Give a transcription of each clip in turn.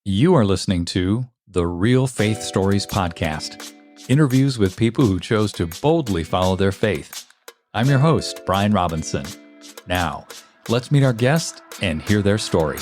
You are listening to the Real Faith Stories Podcast, interviews with people who chose to boldly follow their faith. I'm your host, Brian Robinson. Now, let's meet our guest and hear their story.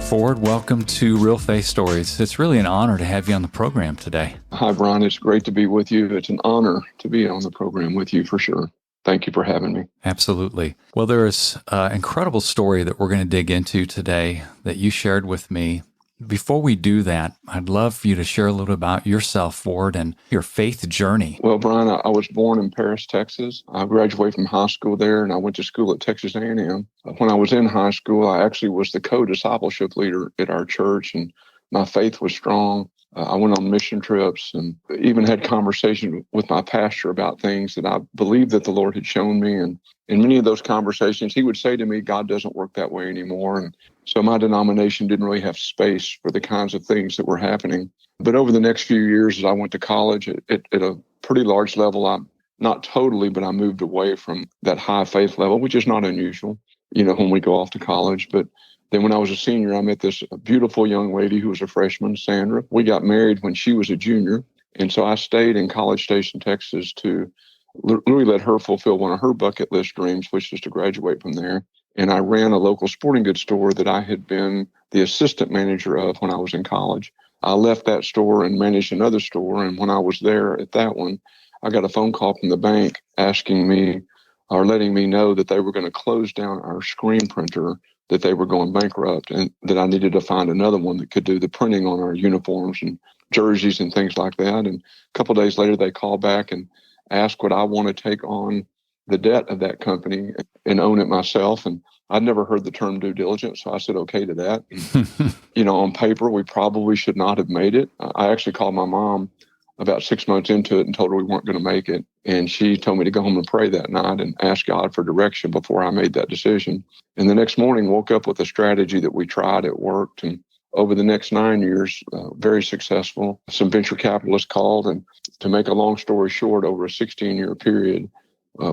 Ford, welcome to Real Faith Stories. It's really an honor to have you on the program today. Hi, Brian. It's great to be with you. It's an honor to be on the program with you for sure. Thank you for having me. Absolutely. Well, there is an incredible story that we're going to dig into today that you shared with me. Before we do that, I'd love for you to share a little about yourself, Ford, and your faith journey. Well, Brian, I was born in Paris, Texas. I graduated from high school there, and I went to school at Texas A&M. When I was in high school, I actually was the co-discipleship leader at our church, and my faith was strong. I went on mission trips and even had conversations with my pastor about things that I believed that the Lord had shown me. And in many of those conversations, he would say to me, God doesn't work that way anymore. And so my denomination didn't really have space for the kinds of things that were happening. But over the next few years, as I went to college at a pretty large level, not totally, but I moved away from that high faith level, which is not unusual, when we go off to college. But then when I was a senior, I met this beautiful young lady who was a freshman, Sandra. We got married when she was a junior. And so I stayed in College Station, Texas to really let her fulfill one of her bucket list dreams, which was to graduate from there. And I ran a local sporting goods store that I had been the assistant manager of when I was in college. I left that store and managed another store. And when I was there at that one, I got a phone call from the bank asking me or letting me know that they were going to close down our screen printer, that they were going bankrupt, and that I needed to find another one that could do the printing on our uniforms and jerseys and things like that. And a couple of days later, they called back and asked would I want to take on the debt of that company and own it myself. And I'd never heard the term due diligence, so I said okay to that. On paper, we probably should not have made it. I actually called my mom about 6 months into it and told her we weren't going to make it. And she told me to go home and pray that night and ask God for direction before I made that decision. And the next morning, woke up with a strategy that we tried. It worked. And over the next 9 years, very successful. Some venture capitalists called. And to make a long story short, over a 16-year period,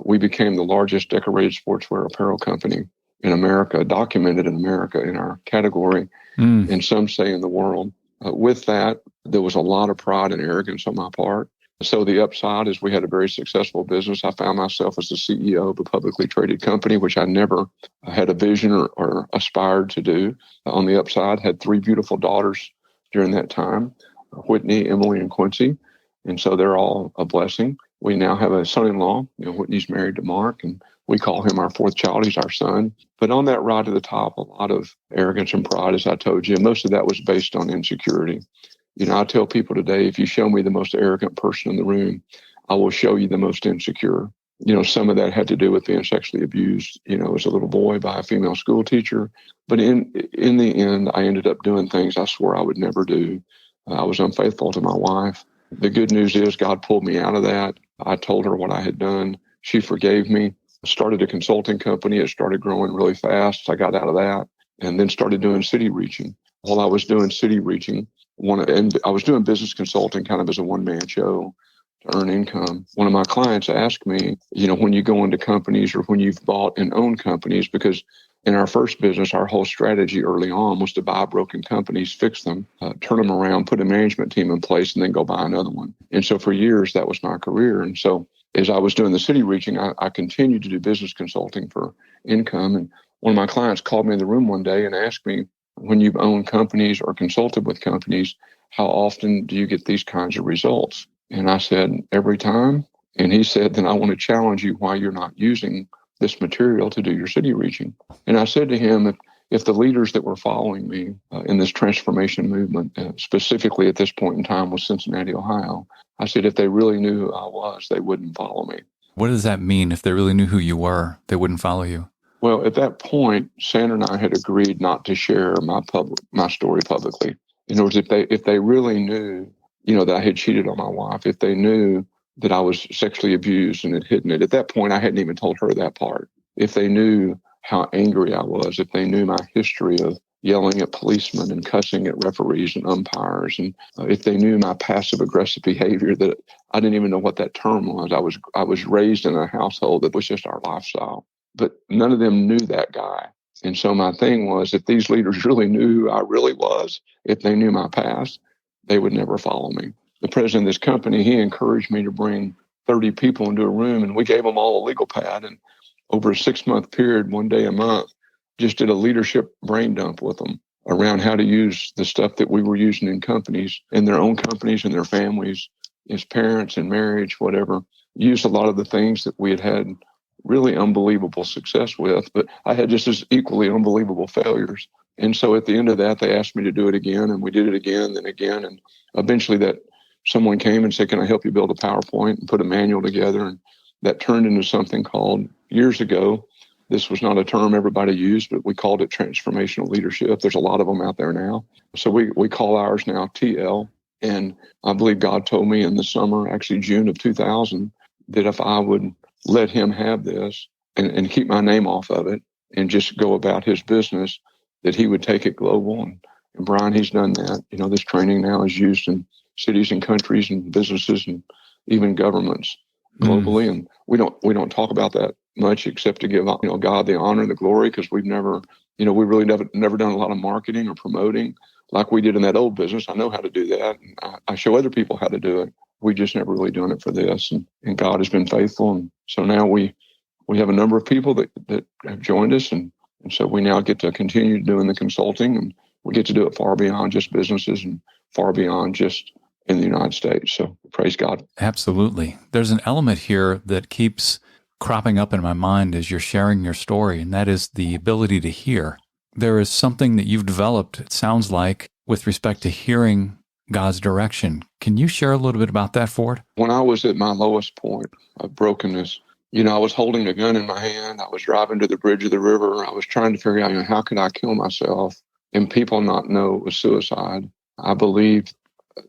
we became the largest decorated sportswear apparel company in America, documented in America in our category, and some say in the world. With that, there was a lot of pride and arrogance on my part. So the upside is we had a very successful business. I found myself as the CEO of a publicly traded company, which I never had a vision or aspired to do. On the upside, had 3 beautiful daughters during that time, Whitney, Emily, and Quincy. And so they're all a blessing. We now have a son-in-law. Whitney's married to Mark, and we call him our 4th child. He's our son. But on that ride to the top, a lot of arrogance and pride, as I told you. Most of that was based on insecurity. I tell people today, if you show me the most arrogant person in the room, I will show you the most insecure. Some of that had to do with being sexually abused, as a little boy by a female school teacher. But in the end, I ended up doing things I swore I would never do. I was unfaithful to my wife. The good news is God pulled me out of that. I told her what I had done. She forgave me. Started a consulting company. It started growing really fast. I got out of that and then started doing city reaching. While I was doing city reaching, and I was doing business consulting kind of as a one-man show to earn income. One of my clients asked me, when you go into companies or when you've bought and owned companies, because in our first business, our whole strategy early on was to buy broken companies, fix them, turn them around, put a management team in place, and then go buy another one. And so for years, that was my career. And so as I was doing the city reaching, I continued to do business consulting for income. And one of my clients called me in the room one day and asked me, when you've owned companies or consulted with companies, how often do you get these kinds of results? And I said, every time. And he said, then I want to challenge you why you're not using this material to do your city reaching. And I said to him, if the leaders that were following me in this transformation movement, specifically at this point in time was Cincinnati, Ohio, I said, if they really knew who I was, they wouldn't follow me. What does that mean? If they really knew who you were, they wouldn't follow you? Well, at that point, Sandra and I had agreed not to share my story publicly. In other words, if they really knew, that I had cheated on my wife, if they knew that I was sexually abused and had hidden it, at that point, I hadn't even told her that part. If they knew how angry I was, if they knew my history of yelling at policemen and cussing at referees and umpires, and if they knew my passive aggressive behavior, that I didn't even know what that term was. I was raised in a household that was just our lifestyle. but none of them knew that guy. And so my thing was, if these leaders really knew who I really was, if they knew my past, they would never follow me. The president of this company, he encouraged me to bring 30 people into a room, and we gave them all a legal pad. And over a 6-month period, one day a month, just did a leadership brain dump with them around how to use the stuff that we were using in companies, in their own companies and their families, as parents and marriage, whatever. Used a lot of the things that we had really unbelievable success with, but I had just as equally unbelievable failures. And so at the end of that, they asked me to do it again, and we did it again, then again. And eventually that someone came and said, can I help you build a PowerPoint and put a manual together? And that turned into something called, years ago, this was not a term everybody used, but we called it transformational leadership. There's a lot of them out there now. So we call ours now TL. And I believe God told me in the summer, actually June of 2000, that if I would let him have this and keep my name off of it and just go about his business, that he would take it global. And Brian, he's done that. This training now is used in cities and countries and businesses and even governments globally. And we don't talk about that much except to give God the honor and the glory, because we've never, we really never done a lot of marketing or promoting like we did in that old business. I know how to do that. And I show other people how to do it. We just never really done it for this. And God has been faithful. And so now we have a number of people that have joined us. And so we now get to continue doing the consulting, and we get to do it far beyond just businesses and far beyond just in the United States. So praise God. Absolutely. There's an element here that keeps cropping up in my mind as you're sharing your story, and that is the ability to hear. There is something that you've developed, it sounds like, with respect to hearing God's direction. Can you share a little bit about that, Ford? When I was at my lowest point of brokenness, I was holding a gun in my hand. I was driving to the bridge of the river. I was trying to figure out, how could I kill myself and people not know it was suicide. I believed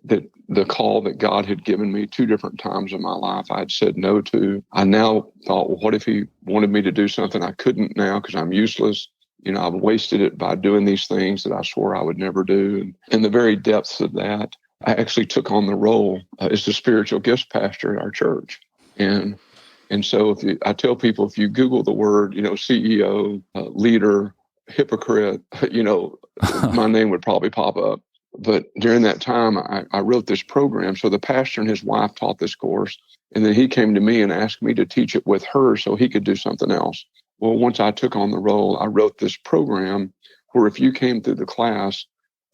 that the call that God had given me 2 different times in my life, I had said no to. I now thought, well, what if he wanted me to do something I couldn't now because I'm useless? I've wasted it by doing these things that I swore I would never do. And in the very depths of that, I actually took on the role as the spiritual gifts pastor at our church. And so I tell people, if you Google the word, CEO, leader, hypocrite, my name would probably pop up. But during that time, I wrote this program. So the pastor and his wife taught this course. And then he came to me and asked me to teach it with her so he could do something else. Well, once I took on the role, I wrote this program where if you came through the class,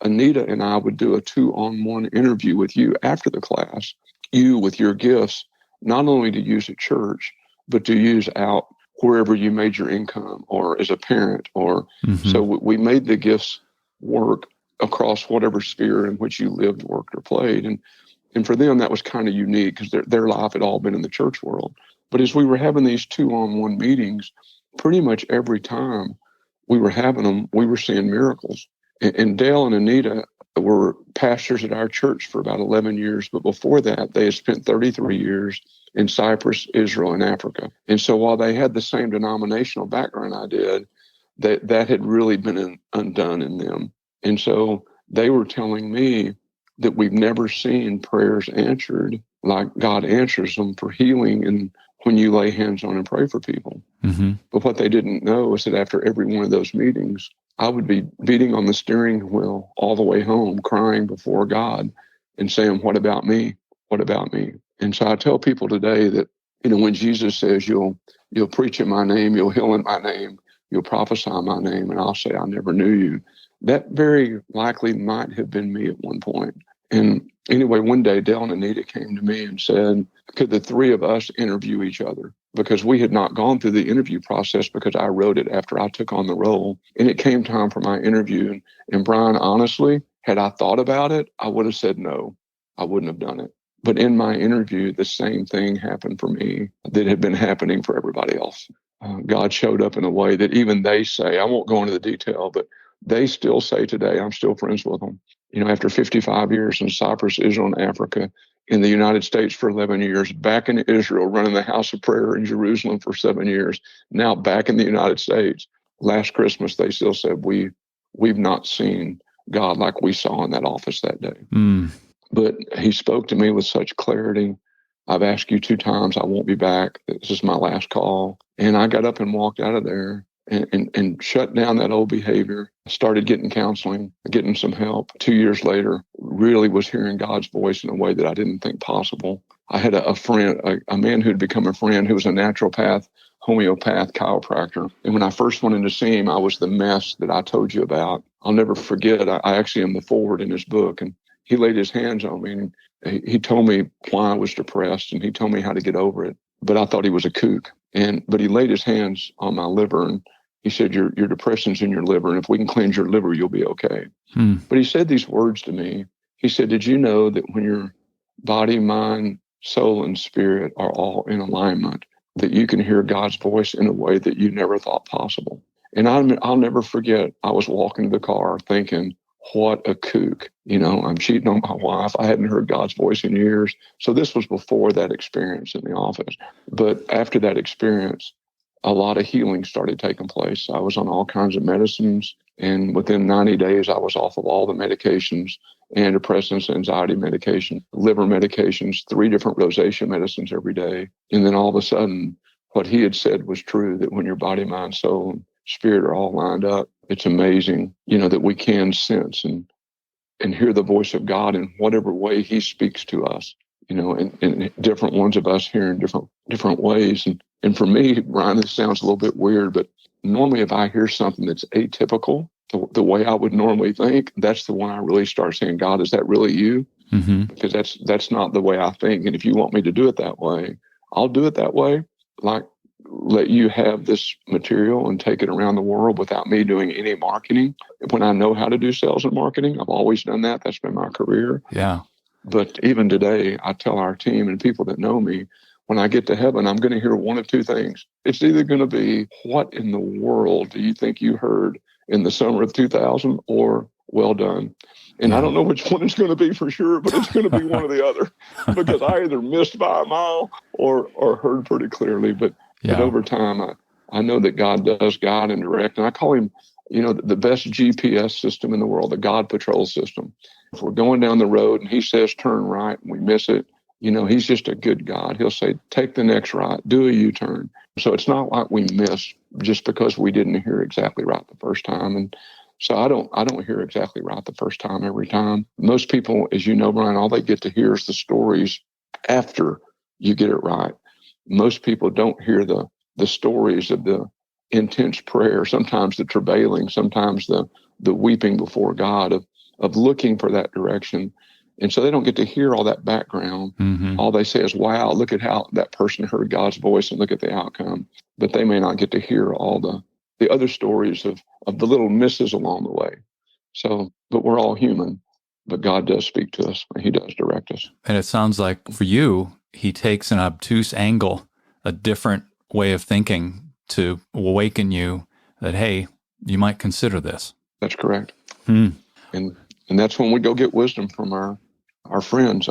Anita and I would do a 2-on-1 interview with you after the class, you with your gifts, not only to use at church, but to use out wherever you made your income or as a parent. So we made the gifts work across whatever sphere in which you lived, worked, or played. And for them, that was kind of unique because their life had all been in the church world. But as we were having these 2-on-1 meetings, pretty much every time we were having them, we were seeing miracles. And Dale and Anita were pastors at our church for about 11 years. But before that, they had spent 33 years in Cyprus, Israel, and Africa. And so while they had the same denominational background I did, that had really been undone in them. And so they were telling me that we've never seen prayers answered like God answers them for healing and when you lay hands on and pray for people. But what they didn't know is that after every one of those meetings, I would be beating on the steering wheel all the way home, crying before God and saying, what about me? What about me? And so I tell people today that, when Jesus says you'll preach in my name, you'll heal in my name, you'll prophesy in my name, and I'll say, I never knew you. That very likely might have been me at one point. And anyway, one day, Dale and Anita came to me and said, could the 3 of us interview each other? Because we had not gone through the interview process because I wrote it after I took on the role. And it came time for my interview. And Brian, honestly, had I thought about it, I would have said no. I wouldn't have done it. But in my interview, the same thing happened for me that had been happening for everybody else. God showed up in a way that even they say, I won't go into the detail, but they still say today, I'm still friends with them. After 55 years in Cyprus, Israel, and Africa, in the United States for 11 years, back in Israel, running the house of prayer in Jerusalem for 7 years, now back in the United States. Last Christmas, they still said, we've not seen God like we saw in that office that day. But he spoke to me with such clarity I've asked you 2 times. I won't be back. This is my last call. And I got up and walked out of there and shut down that old behavior. Started getting counseling, getting some help. 2 years later, really was hearing God's voice in a way that I didn't think possible. I had a friend, a man who'd become a friend who was a naturopath, homeopath, chiropractor. And when I first went in to see him, I was the mess that I told you about. I'll never forget. I actually am the forward in his book. And he laid his hands on me and he told me why I was depressed and he told me how to get over it. But I thought he was a kook. But he laid his hands on my liver and he said, your depression's in your liver. And if we can cleanse your liver, you'll be okay. But he said these words to me. He said, did you know that when your body, mind, soul, and spirit are all in alignment, that you can hear God's voice in a way that you never thought possible? And I'll never forget, I was walking to the car thinking, what a kook. I'm cheating on my wife. I hadn't heard God's voice in years. So this was before that experience in the office. But after that experience, a lot of healing started taking place. I was on all kinds of medicines. And within 90 days, I was off of all the medications, antidepressants, anxiety medication, liver medications, 3 different rosacea medicines every day. And then all of a sudden, what he had said was true, that when your body, mind, soul, and spirit are all lined up, it's amazing, that we can sense and hear the voice of God in whatever way he speaks to us, and different ones of us hearing different ways. And for me, Ryan, this sounds a little bit weird, but normally if I hear something that's atypical, the way I would normally think, that's the one I really start saying, God, is that really you? Mm-hmm. Because that's not the way I think. And if you want me to do it that way, I'll do it that way. Like, let you have this material and take it around the world without me doing any marketing. When I know how to do sales and marketing, I've always done that. That's been my career. Yeah. But even today, I tell our team and people that know me, when I get to heaven, I'm going to hear one of 2 things. It's either going to be, what in the world do you think you heard in the summer of 2000, or well done. And I don't know which one it's going to be for sure, but it's going to be one or the other, because I either missed by a mile or heard pretty clearly. But over time, I know that God does guide and direct. And I call him, the best GPS system in the world, the God Patrol system. If we're going down the road and he says turn right and we miss it, he's just a good God. He'll say, take the next right, do a U-turn. So it's not like we miss just because we didn't hear exactly right the first time. And so I don't hear exactly right the first time every time. Most people, as you know, Brian, all they get to hear is the stories after you get it right. Most people don't hear the stories of the intense prayer, sometimes the travailing, sometimes the weeping before God, of looking for that direction. And so they don't get to hear all that background. Mm-hmm. All they say is, wow, look at how that person heard God's voice and look at the outcome. But they may not get to hear all the other stories of the little misses along the way. So, but we're all human, but God does speak to us. He does direct us. And it sounds like for you, he takes an obtuse angle, a different way of thinking to awaken you that, hey, you might consider this. That's correct. And that's when we go get wisdom from our friends,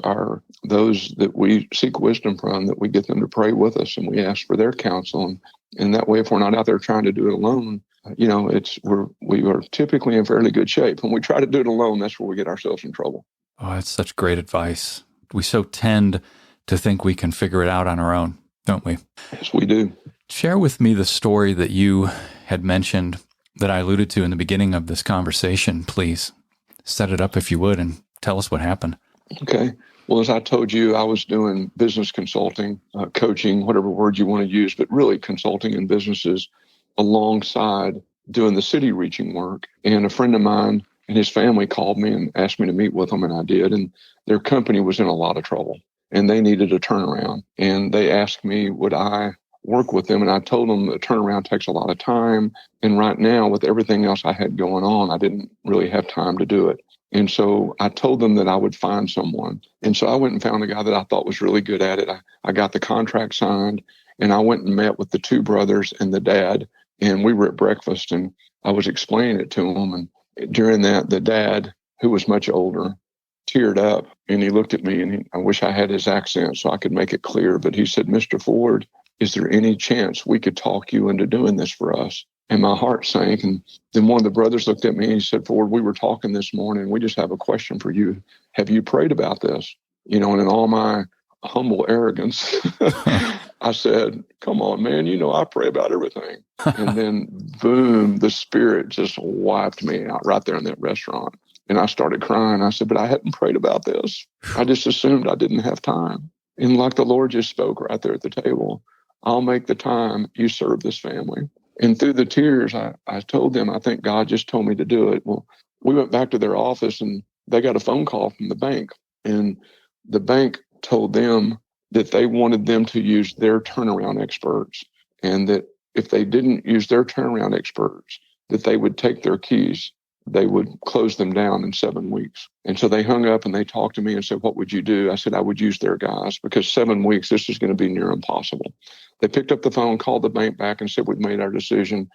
those that we seek wisdom from, that we get them to pray with us and we ask for their counsel. And that way, if we're not out there trying to do it alone, we are typically in fairly good shape. When we try to do it alone, that's where we get ourselves in trouble. Oh, that's such great advice. We so tend to think we can figure it out on our own, don't we? Yes, we do. Share with me the story that you had mentioned that I alluded to in the beginning of this conversation, please. Set it up if you would and tell us what happened. Okay. Well, as I told you, I was doing business consulting, coaching, whatever word you want to use, but really consulting in businesses alongside doing the city reaching work. And a friend of mine and his family called me and asked me to meet with them, and I did. And their company was in a lot of trouble and they needed a turnaround. And they asked me, would I work with them? And I told them the turnaround takes a lot of time. And right now, with everything else I had going on, I didn't really have time to do it. And so I told them that I would find someone. And so I went and found a guy that I thought was really good at it. I got the contract signed, and I went and met with the 2 brothers and the dad. And we were at breakfast, and I was explaining it to them. And during that, the dad, who was much older, teared up, and he looked at me, and I wish I had his accent so I could make it clear. But he said, Mr. Ford, is there any chance we could talk you into doing this for us? And my heart sank. And then one of the brothers looked at me and he said, Ford, we were talking this morning. We just have a question for you. Have you prayed about this? And in all my humble arrogance, I said, come on, man, I pray about everything. And then, boom, the Spirit just wiped me out right there in that restaurant. And I started crying. I said, but I hadn't prayed about this. I just assumed I didn't have time. And like the Lord just spoke right there at the table, I'll make the time, you serve this family. And through the tears, I told them, I think God just told me to do it. Well, we went back to their office and they got a phone call from the bank. And the bank told them that they wanted them to use their turnaround experts, and that if they didn't use their turnaround experts, that they would take their keys, they would close them down in 7 weeks. And so they hung up and they talked to me and said, what would you do? I said, I would use their guys, because 7 weeks, this is going to be near impossible. They picked up the phone, called the bank back and said, we've made our decision.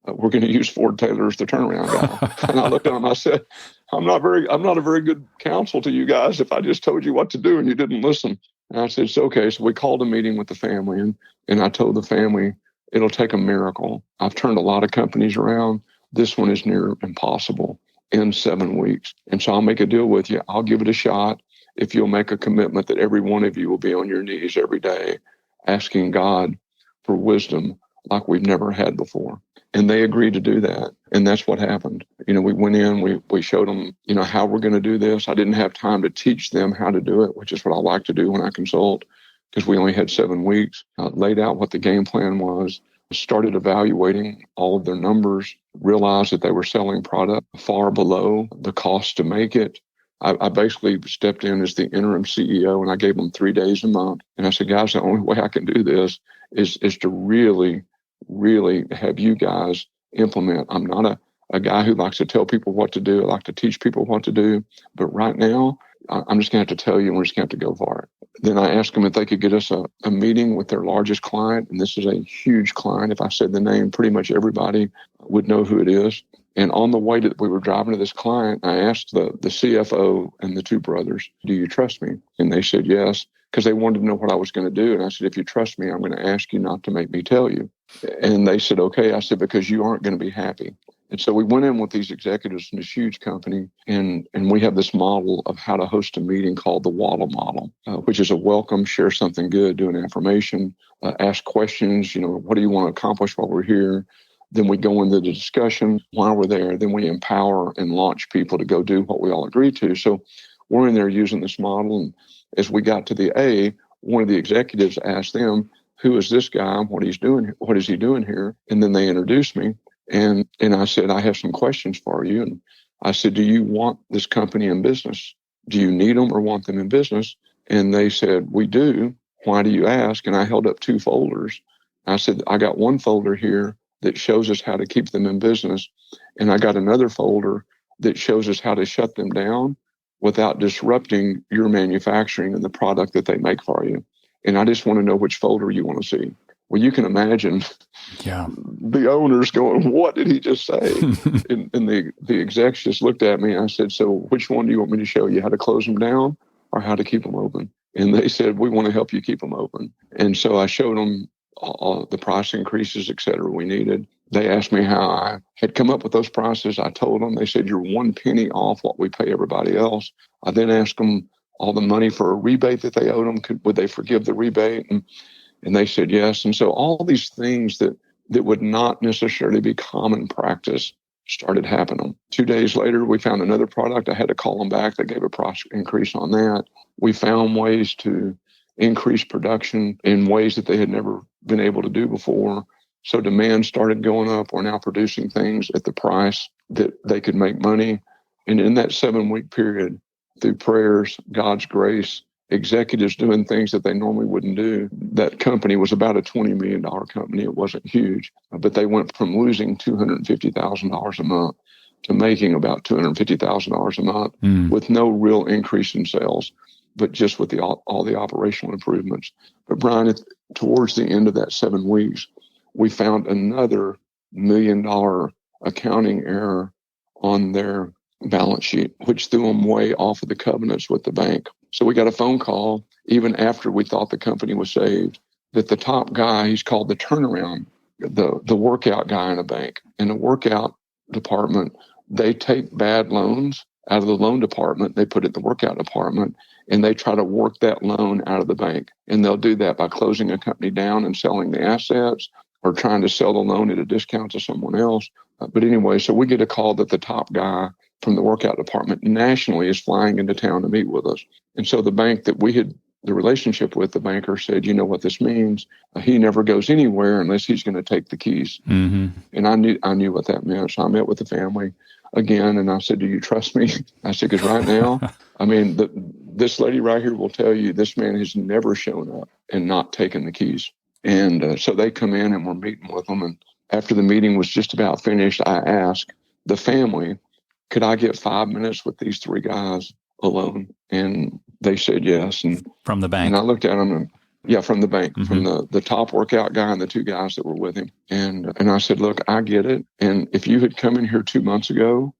We're going to use Ford Taylor as the turnaround guy. And I looked at him, I said, I'm not a very good counsel to you guys if I just told you what to do and you didn't listen. And I said, it's okay. So we called a meeting with the family, and I told the family, it'll take a miracle. I've turned a lot of companies around. This one is near impossible in 7 weeks. And so I'll make a deal with you. I'll give it a shot if you'll make a commitment that every one of you will be on your knees every day asking God for wisdom like we've never had before. And they agreed to do that. And that's what happened. We went in, we showed them, how we're going to do this. I didn't have time to teach them how to do it, which is what I like to do when I consult, because we only had 7 weeks. I laid out what the game plan was, started evaluating all of their numbers, realized that they were selling product far below the cost to make it. I basically stepped in as the interim CEO, and I gave them 3 days a month. And I said, guys, the only way I can do this is to really have you guys implement. I'm not a guy who likes to tell people what to do. I like to teach people what to do. But right now, I'm just going to have to tell you, and we're just going to have to go for it. Then I asked them if they could get us a meeting with their largest client. And this is a huge client. If I said the name, pretty much everybody would know who it is. And on the way we were driving to this client, I asked the CFO and the two brothers, do you trust me? And they said yes, because they wanted to know what I was going to do. And I said, if you trust me, I'm going to ask you not to make me tell you. And they said, okay. I said, because you aren't going to be happy. And so we went in with these executives from this huge company, and we have this model of how to host a meeting called the Waddle model, which is a welcome, share something good, do an affirmation, ask questions, what do you want to accomplish while we're here? Then we go into the discussion while we're there. Then we empower and launch people to go do what we all agreed to. So we're in there using this model. And as we got to the A, one of the executives asked them, who is this guy? What he's doing? What is he doing here? And then they introduced me. And I said, I have some questions for you. And I said, do you want this company in business? Do you need them or want them in business? And they said, we do. Why do you ask? And I held up 2 folders. I said, I got one folder here that shows us how to keep them in business. And I got another folder that shows us how to shut them down without disrupting your manufacturing and the product that they make for you. And I just want to know which folder you want to see. Well, you can imagine the owners going, what did he just say? and the execs just looked at me and I said, so which one do you want me to show you, how to close them down or how to keep them open? And they said, we want to help you keep them open. And so I showed them all the price increases, et cetera, we needed. They asked me how I had come up with those prices. I told them. They said, you're 1 penny off what we pay everybody else. I then asked them all the money for a rebate that they owed them. Would they forgive the rebate? And they said yes. And so all these things that would not necessarily be common practice started happening. 2 days later, we found another product. I had to call them back. They gave a price increase on that. We found ways to increase production in ways that they had never been able to do before. So demand started going up. We're now producing things at the price that they could make money. And in that 7-week period, through prayers, God's grace, executives doing things that they normally wouldn't do. That company was about a $20 million company. It wasn't huge, but they went from losing $250,000 a month to making about $250,000 a month with no real increase in sales, but just with all the operational improvements. But Brian, towards the end of that 7 weeks, we found another $1 million accounting error on their balance sheet, which threw them way off of the covenants with the bank. So we got a phone call, even after we thought the company was saved, that the top guy, he's called the turnaround, the workout guy in a bank. In the workout department, they take bad loans out of the loan department. They put it in the workout department, and they try to work that loan out of the bank. And they'll do that by closing a company down and selling the assets, or trying to sell the loan at a discount to someone else. But anyway, so we get a call that the top guy from the workout department nationally is flying into town to meet with us. And so the bank that we had the relationship with, the banker said, you know what this means? He never goes anywhere unless he's going to take the keys. Mm-hmm. And I knew what that meant. So I met with the family again, and I said, do you trust me? I said, because right now, I mean, this lady right here will tell you this man has never shown up and not taken the keys. And so they come in and we're meeting with them. And after the meeting was just about finished, I asked the family, could I get 5 minutes with these three guys alone? And they said yes. And from the bank. And I looked at them and yeah, from the bank, Mm-hmm. from the top workout guy and the two guys that were with him. And I said, look, I get it. And if you had come in here 2 months ago,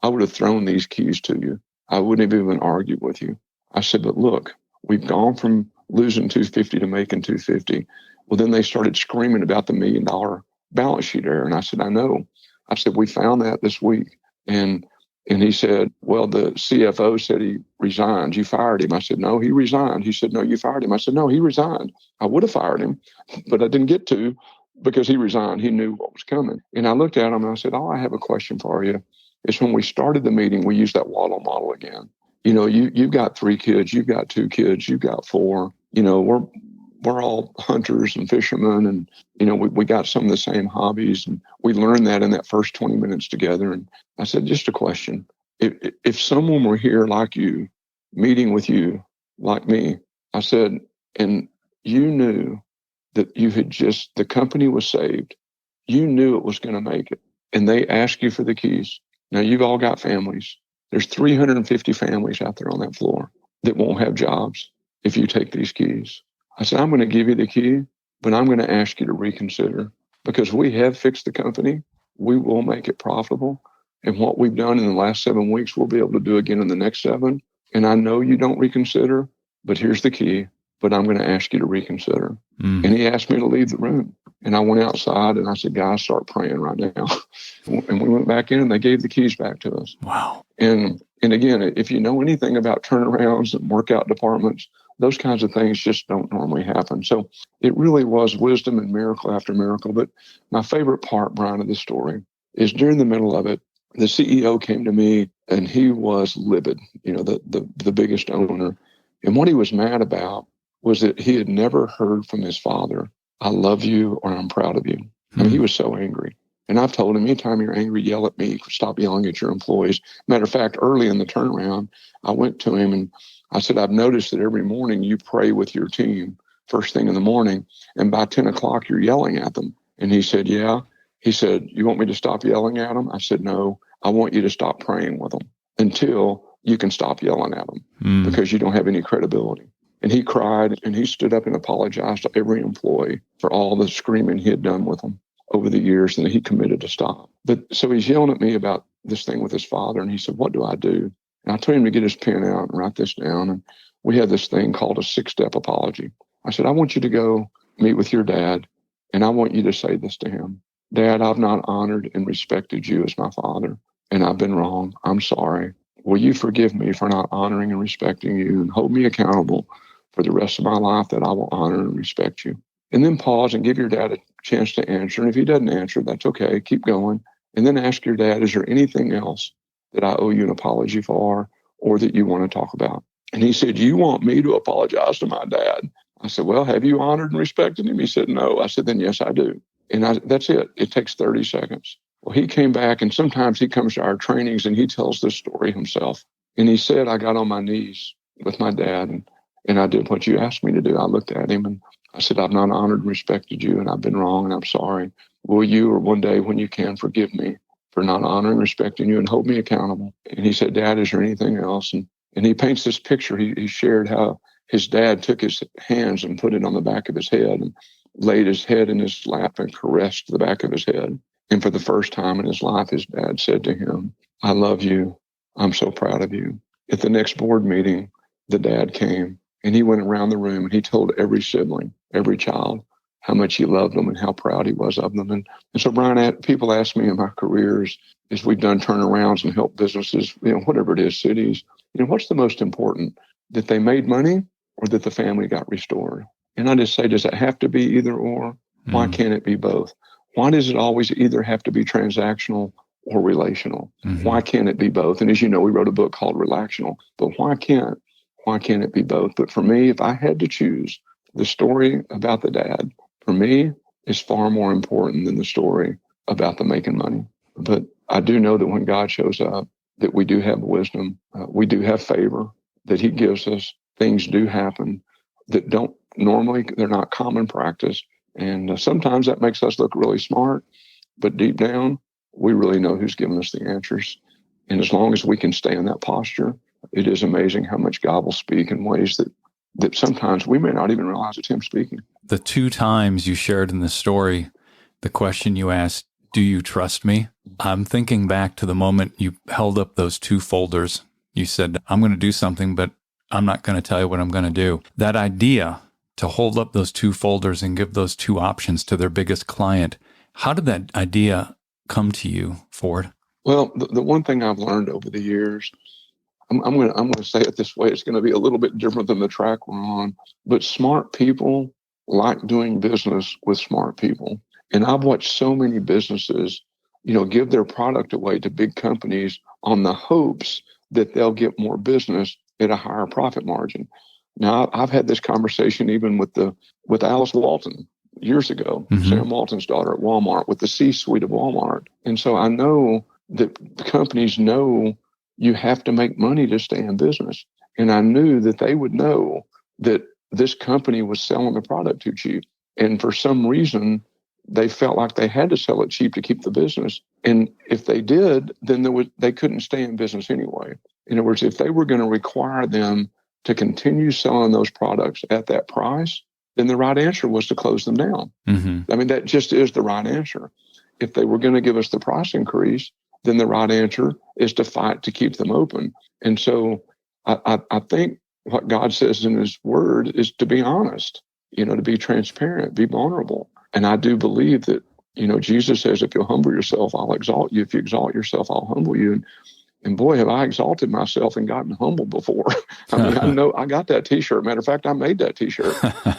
I would have thrown these keys to you. I wouldn't have even argued with you. I said, but look, we've gone from losing 250 to making 250. Well, then they started screaming about the $1 million balance sheet error. And I said, I know. I said, we found that this week. And he said, well, the CFO said he resigned. You fired him. I said, no, he resigned. He said, no, you fired him. I said, no, he resigned. I would have fired him, but I didn't get to because he resigned. He knew what was coming. And I looked at him and I said, oh, I have a question for you. It's when we started the meeting, we used that Waddle model again. You know, you've got 3 kids, you've got 2 kids, you've got 4. You know, we're all hunters and fishermen, and you know we got some of the same hobbies, and we learned that in that first 20 minutes together. And I said, just a question: if someone were here like you, meeting with you like me, I said, and you knew that you had just the company was saved, you knew it was going to make it, and they asked you for the keys. Now you've all got families. There's 350 families out there on that floor that won't have jobs if you take these keys. I said, I'm going to give you the key, but I'm going to ask you to reconsider because we have fixed the company. We will make it profitable. And what we've done in the last 7 weeks, we'll be able to do again in the next 7. And I know you don't reconsider, but here's the key, but I'm going to ask you to reconsider. And he asked me to leave the room. And I went outside and I said, guys, start praying right now. And we went back in and they gave the keys back to us. Wow. And again, if you know anything about turnarounds and workout departments, those kinds of things just don't normally happen. So it really was wisdom and miracle after miracle. But my favorite part, Brian, of the story is during the middle of it, the CEO came to me and he was livid, you know, the biggest owner. And what he was mad about was that he had never heard from his father, I love you or I'm proud of you. I mean, he was so angry. And I've told him, anytime you're angry, yell at me, stop yelling at your employees. Matter of fact, early in the turnaround, I went to him and I said, I've noticed that every morning you pray with your team first thing in the morning, and by 10 o'clock, you're yelling at them. And he said, yeah. He said, you want me to stop yelling at them? I said, no, I want you to stop praying with them until you can stop yelling at them because you don't have any credibility. And he cried and he stood up and apologized to every employee for all the screaming he had done with them over the years, and he committed to stop. But so he's yelling at me about this thing with his father, and he said, what do I do? And I told him to get his pen out and write this down. And we had this thing called a 6-step apology. I said, I want you to go meet with your dad, and I want you to say this to him. Dad, I've not honored and respected you as my father, and I've been wrong. I'm sorry. Will you forgive me for not honoring and respecting you, and hold me accountable for the rest of my life that I will honor and respect you? And then pause and give your dad a chance to answer. And if he doesn't answer, that's okay. Keep going. And then ask your dad, is there anything else that I owe you an apology for or that you want to talk about? And he said, you want me to apologize to my dad? I said, well, have you honored and respected him? He said, no. I said, then yes, I do. And that's it. It takes 30 seconds. Well, he came back, and sometimes he comes to our trainings and he tells this story himself. And he said, I got on my knees with my dad and I did what you asked me to do. I looked at him and I said, I've not honored and respected you, and I've been wrong, and I'm sorry. Will you, or one day when you can, forgive me for not honoring and respecting you and hold me accountable? And he said, Dad, is there anything else? And he paints this picture. He shared how his dad took his hands and put it on the back of his head and laid his head in his lap and caressed the back of his head. And for the first time in his life, his dad said to him, I love you. I'm so proud of you. At the next board meeting, the dad came and he went around the room and he told every sibling, every child, how much he loved them and how proud he was of them. And so, Brian, people ask me in my careers, as we've done turnarounds and helped businesses, whatever it is, cities, what's the most important? That they made money or that the family got restored? And I just say, does it have to be either or? Why can't it be both? Why does it always either have to be transactional or relational? Why can't it be both? And as you know, we wrote a book called Relational, but why can't it be both? But for me, if I had to choose, the story about the dad, for me, is far more important than the story about the making money. But I do know that when God shows up, that we do have wisdom, we do have favor that he gives us. Things do happen that don't normally, they're not common practice. And sometimes that makes us look really smart, but deep down, we really know who's giving us the answers. And as long as we can stay in that posture, it is amazing how much God will speak in ways that sometimes we may not even realize it's him speaking. The 2 times you shared in the story, the question you asked, do you trust me? I'm thinking back to the moment you held up those 2 folders. You said, I'm going to do something, but I'm not going to tell you what I'm going to do. That idea to hold up those 2 folders and give those 2 options to their biggest client, how did that idea come to you, Ford? Well, the one thing I've learned over the years, I'm going to say it this way. It's going to be a little bit different than the track we're on, but smart people like doing business with smart people. And I've watched so many businesses, give their product away to big companies on the hopes that they'll get more business at a higher profit margin. Now, I've had this conversation even with Alice Walton years ago, Sam Walton's daughter at Walmart, with the C-suite of Walmart. And so I know that companies know you have to make money to stay in business. And I knew that they would know that this company was selling the product too cheap. And for some reason, they felt like they had to sell it cheap to keep the business. And if they did, then they couldn't stay in business anyway. In other words, if they were going to require them to continue selling those products at that price, then the right answer was to close them down. I mean, that just is the right answer. If they were going to give us the price increase, then the right answer is to fight to keep them open. And so I think what God says in his word is to be honest, to be transparent, be vulnerable. And I do believe that, Jesus says, if you'll humble yourself, I'll exalt you. If you exalt yourself, I'll humble you. And boy, have I exalted myself and gotten humbled before. I mean, I know I got that T-shirt. Matter of fact, I made that T-shirt.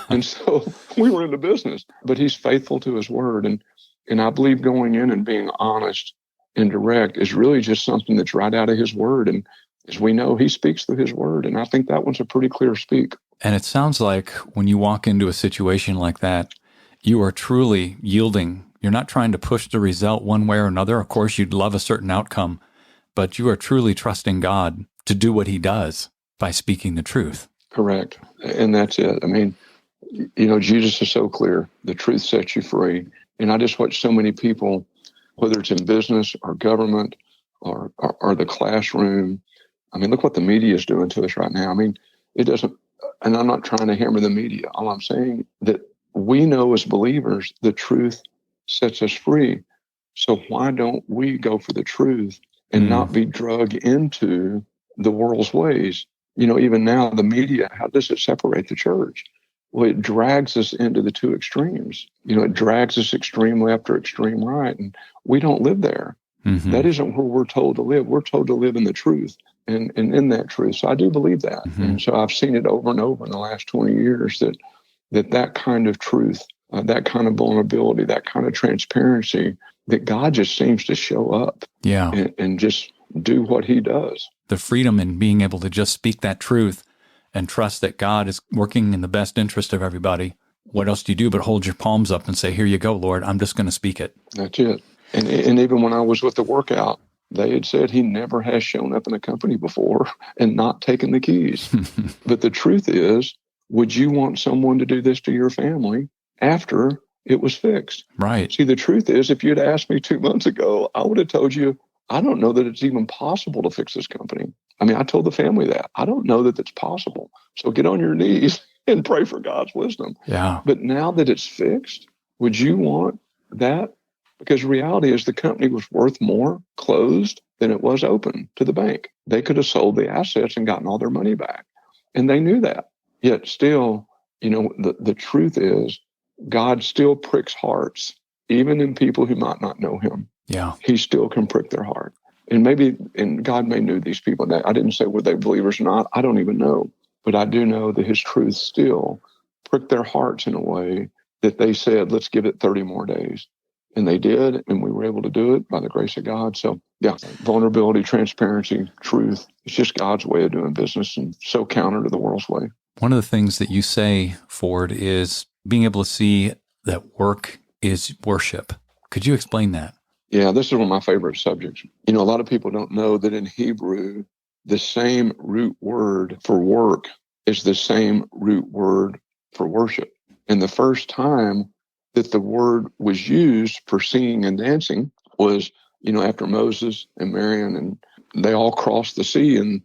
And so we were in the business. But he's faithful to his word. And I believe going in and being honest and direct is really just something that's right out of his word. And as we know, he speaks through his word. And I think that one's a pretty clear speak. And it sounds like when you walk into a situation like that, you are truly yielding. You're not trying to push the result one way or another. Of course, you'd love a certain outcome, but you are truly trusting God to do what he does by speaking the truth. Correct. And that's it. I mean, Jesus is so clear. The truth sets you free. And I just watch so many people, whether it's in business or government or the classroom. I mean, look what the media is doing to us right now. I mean, it doesn't, and I'm not trying to hammer the media. All I'm saying that we know as believers, the truth sets us free. So why don't we go for the truth and not be drugged into the world's ways? Even now, the media, how does it separate the church? Well, it drags us into the 2 extremes. It drags us extreme left or extreme right, and we don't live there. That isn't where we're told to live. We're told to live in the truth and in that truth. So I do believe that. And so I've seen it over and over in the last 20 years that kind of truth, that kind of vulnerability, that kind of transparency, that God just seems to show up and just do what he does. The freedom in being able to just speak that truth and trust that God is working in the best interest of everybody. What else do you do but hold your palms up and say, here you go, Lord, I'm just going to speak it. That's it. And even when I was with the workout, they had said he never has shown up in a company before and not taken the keys. But the truth is, would you want someone to do this to your family after it was fixed? Right. See, the truth is, if you'd asked me 2 months ago, I would have told you, I don't know that it's even possible to fix this company. I mean, I told the family that. I don't know that it's possible. So get on your knees and pray for God's wisdom. Yeah. But now that it's fixed, would you want that? Because the reality is the company was worth more closed than it was open to the bank. They could have sold the assets and gotten all their money back. And they knew that. Yet still, the truth is God still pricks hearts, even in people who might not know him. Yeah. He still can prick their heart. And God may know these people. I didn't say were they believers or not. I don't even know. But I do know that his truth still pricked their hearts in a way that they said, let's give it 30 more days. And they did, and we were able to do it by the grace of God. So, yeah, vulnerability, transparency, truth. It's just God's way of doing business, and so counter to the world's way. One of the things that you say, Ford, is being able to see that work is worship. Could you explain that? Yeah, this is one of my favorite subjects. A lot of people don't know that in Hebrew, the same root word for work is the same root word for worship. And the first time that the word was used for singing and dancing was, after Moses and Miriam, and they all crossed the sea, and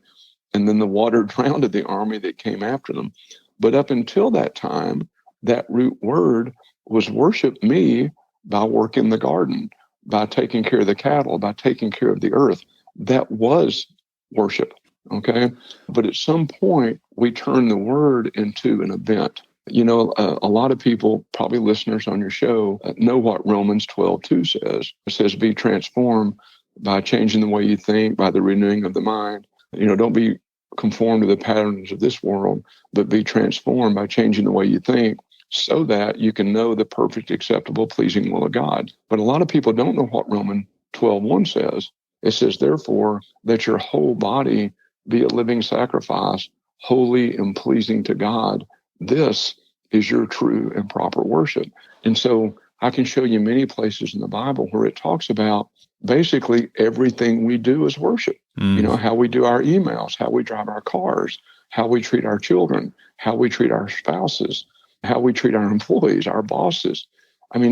then the water drowned the army that came after them. But up until that time, that root word was worship me by working the garden, by taking care of the cattle, by taking care of the earth. That was worship, okay? But at some point, we turn the word into an event. A lot of people, probably listeners on your show, know what Romans 12:2 says. It says, be transformed by changing the way you think, by the renewing of the mind. Don't be conformed to the patterns of this world, but be transformed by changing the way you think, so that you can know the perfect, acceptable, pleasing will of God. But a lot of people don't know what Romans 12:1 says. It says, therefore, that your whole body be a living sacrifice, holy and pleasing to God. This is your true and proper worship. And so I can show you many places in the Bible where it talks about basically everything we do is worship. How we do our emails, how we drive our cars, how we treat our children, how we treat our spouses, how we treat our employees, our bosses.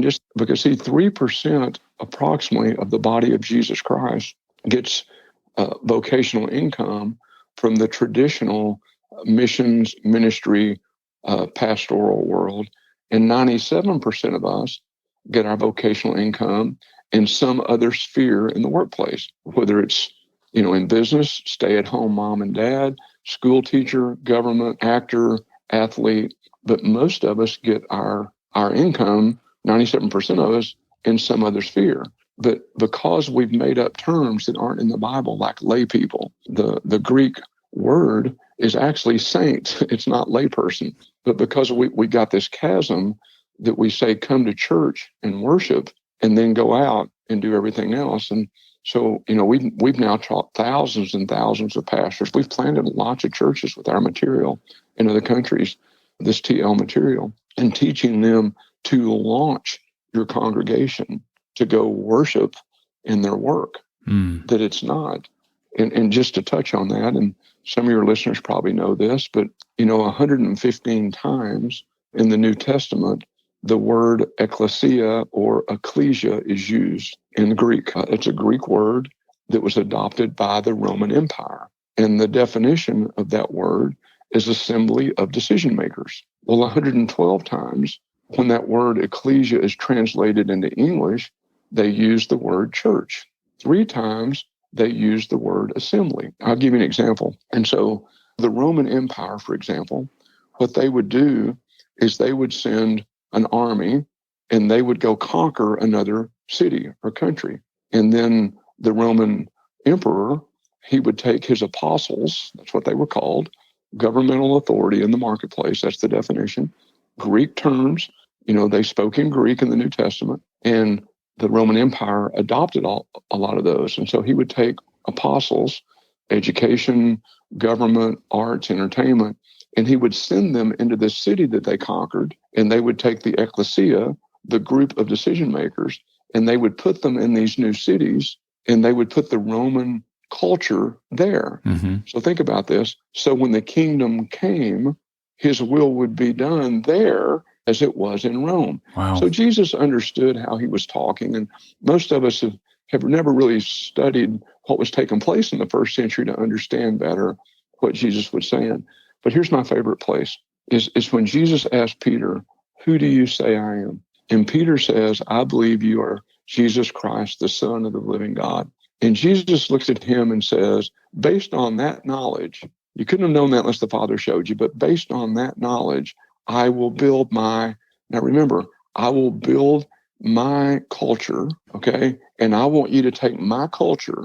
Just because 3% approximately of the body of Jesus Christ gets vocational income from the traditional missions, ministry, pastoral world. And 97% of us get our vocational income in some other sphere in the workplace, whether it's, in business, stay-at-home mom and dad, school teacher, government, actor, athlete. But most of us get our income, 97% of us, in some other sphere. But because we've made up terms that aren't in the Bible, like lay people, the Greek word is actually saint. It's not layperson. But because we got this chasm that we say come to church and worship and then go out and do everything else. And so, we've now taught thousands and thousands of pastors. We've planted lots of churches with our material in other countries, this TL material, and teaching them to launch your congregation to go worship in their work, that it's not. And just to touch on that, and some of your listeners probably know this, but 115 times in the New Testament, the word ecclesia or ecclesia is used in Greek. It's a Greek word that was adopted by the Roman Empire. And the definition of that word is assembly of decision makers. Well, 112 times when that word ecclesia is translated into English, they use the word church. 3 times they use the word assembly. I'll give you an example. And so the Roman Empire, for example, what they would do is they would send an army and they would go conquer another city or country. And then the Roman emperor, he would take his apostles, that's what they were called, governmental authority in the marketplace, that's the definition, Greek terms, they spoke in Greek in the New Testament, and the Roman Empire adopted a lot of those. And so he would take apostles, education, government, arts, entertainment, and he would send them into the city that they conquered, and they would take the ecclesia, the group of decision makers, and they would put them in these new cities, and they would put the Roman culture there. So think about this. So when the kingdom came, his will would be done there as it was in Rome. Wow. So Jesus understood how he was talking, and most of us have never really studied what was taking place in the first century to understand better what Jesus was saying. But here's my favorite place, is when Jesus asked Peter, who do you say I am? And Peter says, I believe you are Jesus Christ, the Son of the living God. And Jesus looks at him and says, based on that knowledge, you couldn't have known that unless the Father showed you, but based on that knowledge, I will build my Now remember, I will build my culture, okay? And I want you to take my culture.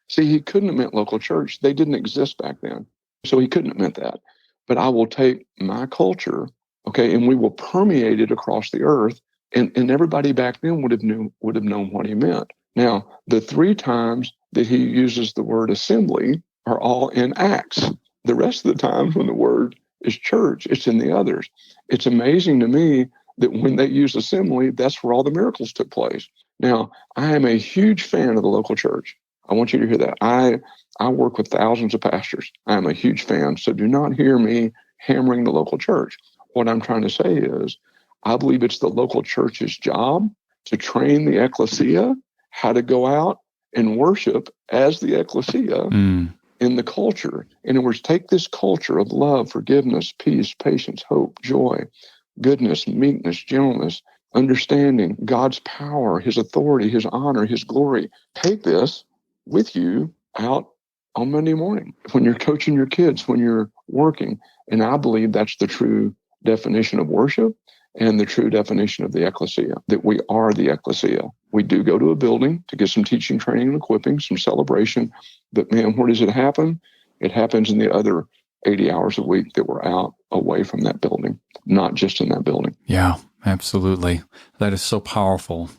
See, he couldn't have meant local church. They didn't exist back then. So he couldn't have meant that. But I will take my culture, okay, and we will permeate it across the earth. And everybody back then would have known what he meant. Now, the 3 times that he uses the word assembly are all in Acts. The rest of the times when the word is church, it's in the others. It's amazing to me that when they use assembly, that's where all the miracles took place. Now, I am a huge fan of the local church. I want you to hear that. I work with thousands of pastors. I am a huge fan. So do not hear me hammering the local church. What I'm trying to say is, I believe it's the local church's job to train the ecclesia how to go out and worship as the ecclesia in the culture. In other words, take this culture of love, forgiveness, peace, patience, hope, joy, goodness, meekness, gentleness, understanding, God's power, his authority, his honor, his glory. Take this with you out on Monday morning when you're coaching your kids, when you're working. And I believe that's the true definition of worship and the true definition of the ecclesia, that we are the ecclesia. We do go to a building to get some teaching, training, and equipping, some celebration. But man, where does it happen? It happens in the other 80 hours a week that we're out away from that building, not just in that building. Yeah, absolutely. That is so powerful.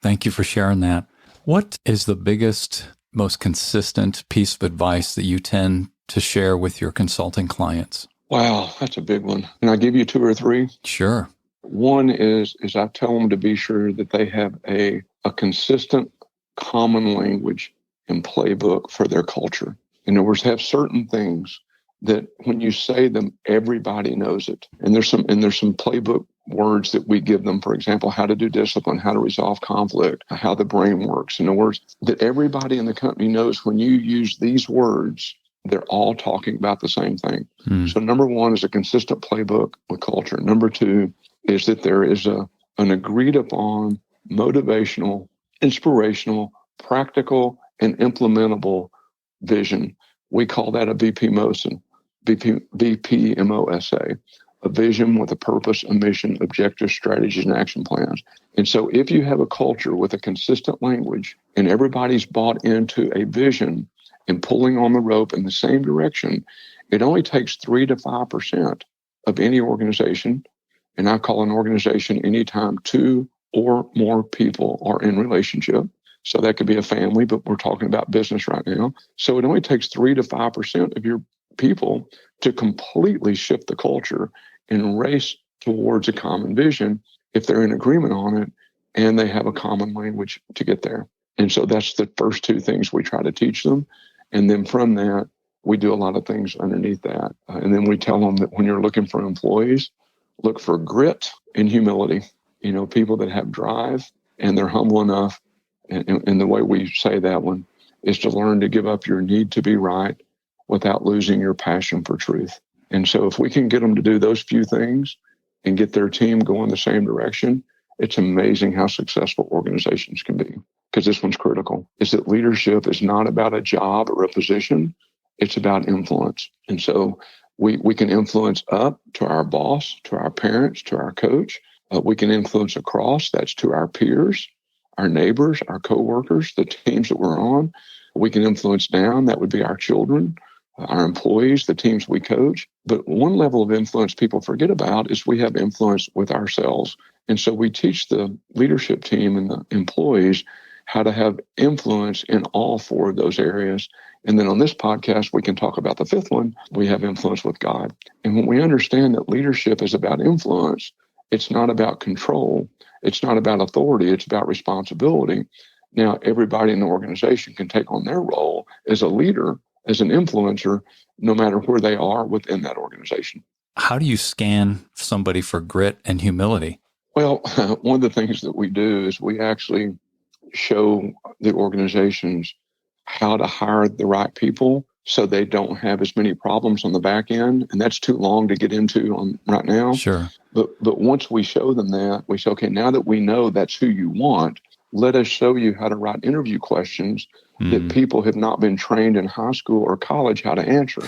Thank you for sharing that. What is the biggest, most consistent piece of advice that you tend to share with your consulting clients? Wow, that's a big one. Can I give you 2 or 3? Sure. One is I tell them to be sure that they have a consistent common language and playbook for their culture. In other words, have certain things that when you say them, everybody knows it. And there's some playbook words that we give them, for example, how to do discipline, how to resolve conflict, how the brain works. In other words, that everybody in the company knows when you use these words, they're all talking about the same thing. So number 1 is a consistent playbook with culture. Number 2 is that there is an agreed upon motivational, inspirational, practical, and implementable vision. We call that a BPMOSA, a vision with a purpose, a mission, objectives, strategies, and action plans. And so if you have a culture with a consistent language and everybody's bought into a vision and pulling on the rope in the same direction, it only takes 3 to 5% of any organization. And I call an organization anytime 2 or more people are in relationship. So that could be a family, but we're talking about business right now. So it only takes 3 to 5% of your people to completely shift the culture and race towards a common vision if they're in agreement on it and they have a common language to get there. And so that's the first 2 things we try to teach them. And then from that, we do a lot of things underneath that. And then we tell them that when you're looking for employees, look for grit and humility. You know, people that have drive and they're humble enough. And the way we say that one is to learn to give up your need to be right without losing your passion for truth. And so if we can get them to do those few things and get their team going the same direction, it's amazing how successful organizations can be. Because this one's critical, is that leadership is not about a job or a position. It's about influence. And so we can influence up to our boss, to our parents, to our coach. We can influence across, that's to our peers, our neighbors, our coworkers, the teams that we're on. We can influence down, that would be our children, our employees, the teams we coach. But one level of influence people forget about is we have influence with ourselves. And so we teach the leadership team and the employees how to have influence in all 4 of those areas. And then on this podcast, we can talk about the 5th one. We have influence with God. And when we understand that leadership is about influence, it's not about control. It's not about authority. It's about responsibility. Now, everybody in the organization can take on their role as a leader, as an influencer, no matter where they are within that organization. How do you scan somebody for grit and humility? Well, one of the things that we do is we actually show the organizations how to hire the right people so they don't have as many problems on the back end. And that's too long to get into on right now. Sure. But once we show them that, we say, okay, now that we know that's who you want, let us show you how to write interview questions that people have not been trained in high school or college how to answer.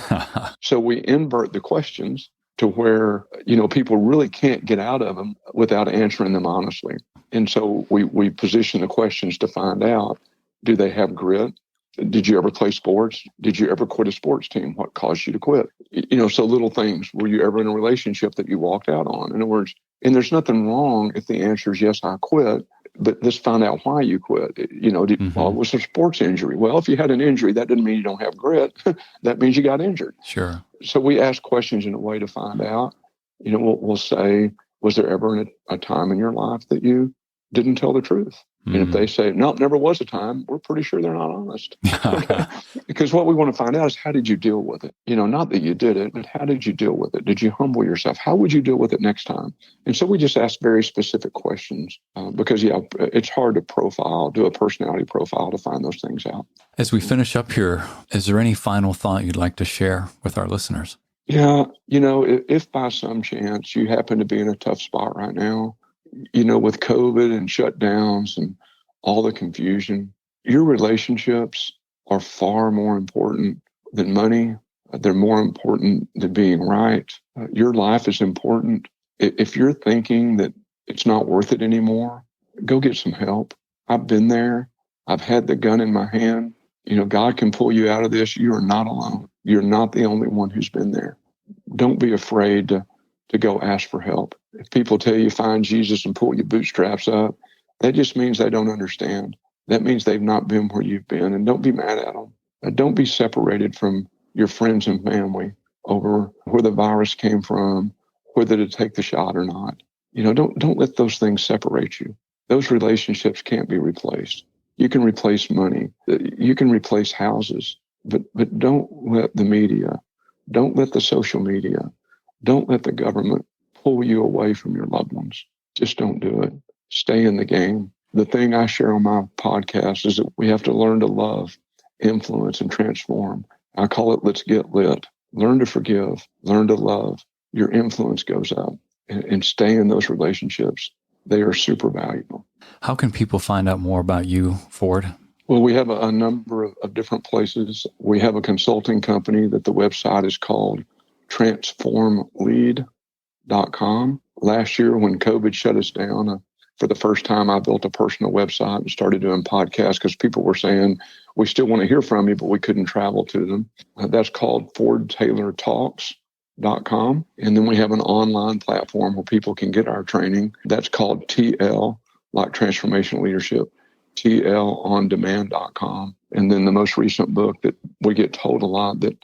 So we invert the questions to where, people really can't get out of them without answering them honestly. And so we position the questions to find out, do they have grit? Did you ever play sports? Did you ever quit a sports team? What caused you to quit? So little things. Were you ever in a relationship that you walked out on? In other words, and there's nothing wrong if the answer is yes, I quit, but let's find out why you quit. Well, it was a sports injury. Well, if you had an injury, that doesn't mean you don't have grit. That means you got injured. Sure. So we ask questions in a way to find out. We'll say, was there ever a time in your life that you didn't tell the truth? And if they say, no, never was a time, we're pretty sure they're not honest. Because what we want to find out is, how did you deal with it? Not that you did it, but how did you deal with it? Did you humble yourself? How would you deal with it next time? And so we just ask very specific questions because, it's hard to do a personality profile to find those things out. As we finish up here, is there any final thought you'd like to share with our listeners? Yeah, if by some chance you happen to be in a tough spot right now, with COVID and shutdowns and all the confusion, your relationships are far more important than money. They're more important than being right. Your life is important. If you're thinking that it's not worth it anymore, go get some help. I've been there. I've had the gun in my hand. God can pull you out of this. You are not alone. You're not the only one who's been there. Don't be afraid to go ask for help. If people tell you find Jesus and pull your bootstraps up, that just means they don't understand. That means they've not been where you've been, and don't be mad at them. Don't be separated from your friends and family over where the virus came from, whether to take the shot or not. Don't let those things separate you. Those relationships can't be replaced. You can replace money. You can replace houses, but don't let the media, don't let the social media, don't let the government pull you away from your loved ones. Just don't do it. Stay in the game. The thing I share on my podcast is that we have to learn to love, influence, and transform. I call it let's get lit. Learn to forgive, learn to love. Your influence goes up, and stay in those relationships. They are super valuable. How can people find out more about you, Ford? Well, we have a number of different places. We have a consulting company that the website is called transformlead.com. Last year when COVID shut us down, for the first time, I built a personal website and started doing podcasts because people were saying, we still want to hear from you, but we couldn't travel to them. That's called FordTaylorTalks.com. And then we have an online platform where people can get our training. That's called TL, like Transformational Leadership, TLOndemand.com. And then the most recent book that we get told a lot that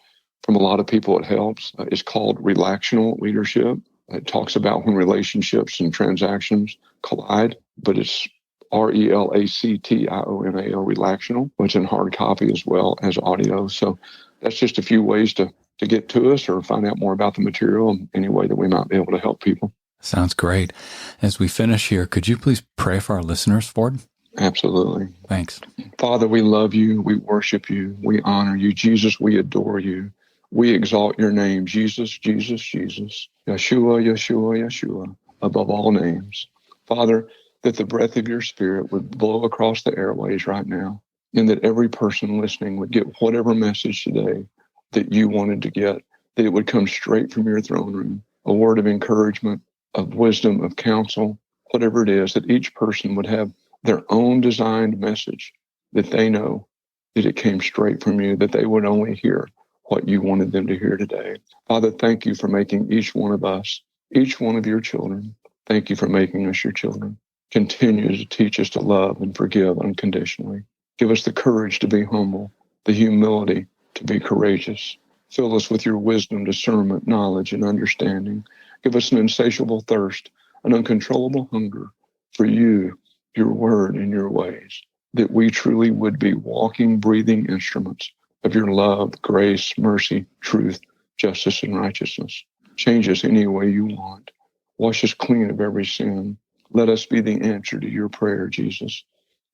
from a lot of people it helps is called Relational Leadership. It talks about when relationships and transactions collide, but it's RELACTIONAL, relational, which in hard copy as well as audio. So that's just a few ways to get to us or find out more about the material in any way that we might be able to help people. Sounds great. As we finish here, could you please pray for our listeners, Ford? Absolutely. Thanks. Father, we love you. We worship you. We honor you. Jesus, we adore you. We exalt your name, Jesus, Jesus, Jesus, Yeshua, Yeshua, Yeshua, above all names. Father, that the breath of your spirit would blow across the airways right now, and that every person listening would get whatever message today that you wanted to get, that it would come straight from your throne room, a word of encouragement, of wisdom, of counsel, whatever it is, that each person would have their own designed message, that they know that it came straight from you, that they would only hear what you wanted them to hear today. Father, thank you for making each one of us, each one of your children. Thank you for making us your children. Continue to teach us to love and forgive unconditionally. Give us the courage to be humble, the humility to be courageous. Fill us with your wisdom, discernment, knowledge, and understanding. Give us an insatiable thirst, an uncontrollable hunger for you, your word, and your ways, that we truly would be walking, breathing instruments of your love, grace, mercy, truth, justice, and righteousness. Change us any way you want. Wash us clean of every sin. Let us be the answer to your prayer, Jesus,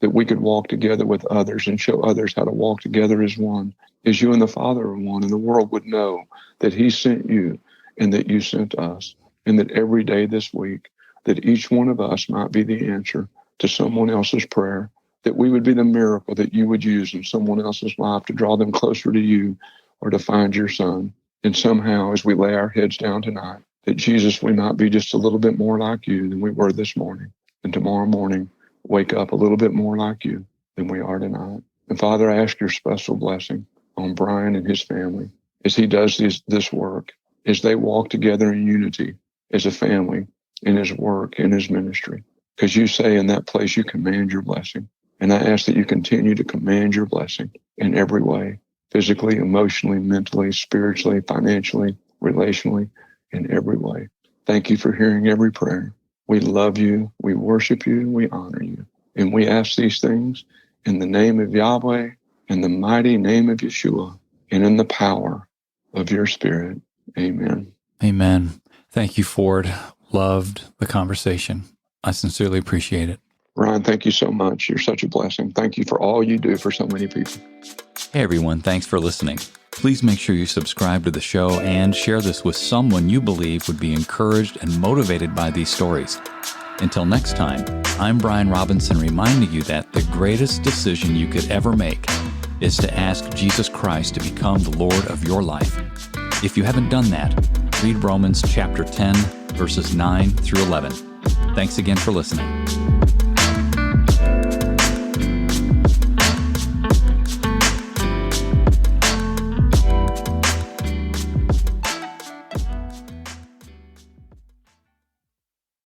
that we could walk together with others and show others how to walk together as one, as you and the Father are one, and the world would know that he sent you and that you sent us, and that every day this week, that each one of us might be the answer to someone else's prayer, that we would be the miracle that you would use in someone else's life to draw them closer to you or to find your son. And somehow, as we lay our heads down tonight, that Jesus, we might be just a little bit more like you than we were this morning. And tomorrow morning, wake up a little bit more like you than we are tonight. And Father, I ask your special blessing on Brian and his family as he does this work, as they walk together in unity as a family in his work, in his ministry. Because you say in that place, you command your blessing. And I ask that you continue to command your blessing in every way, physically, emotionally, mentally, spiritually, financially, relationally, in every way. Thank you for hearing every prayer. We love you, we worship you, we honor you. And we ask these things in the name of Yahweh, in the mighty name of Yeshua, and in the power of your Spirit. Amen. Amen. Thank you, Ford. Loved the conversation. I sincerely appreciate it. Ryan, thank you so much. You're such a blessing. Thank you for all you do for so many people. Hey, everyone. Thanks for listening. Please make sure you subscribe to the show and share this with someone you believe would be encouraged and motivated by these stories. Until next time, I'm Brian Robinson, reminding you that the greatest decision you could ever make is to ask Jesus Christ to become the Lord of your life. If you haven't done that, read Romans chapter 10, verses 9 through 11. Thanks again for listening.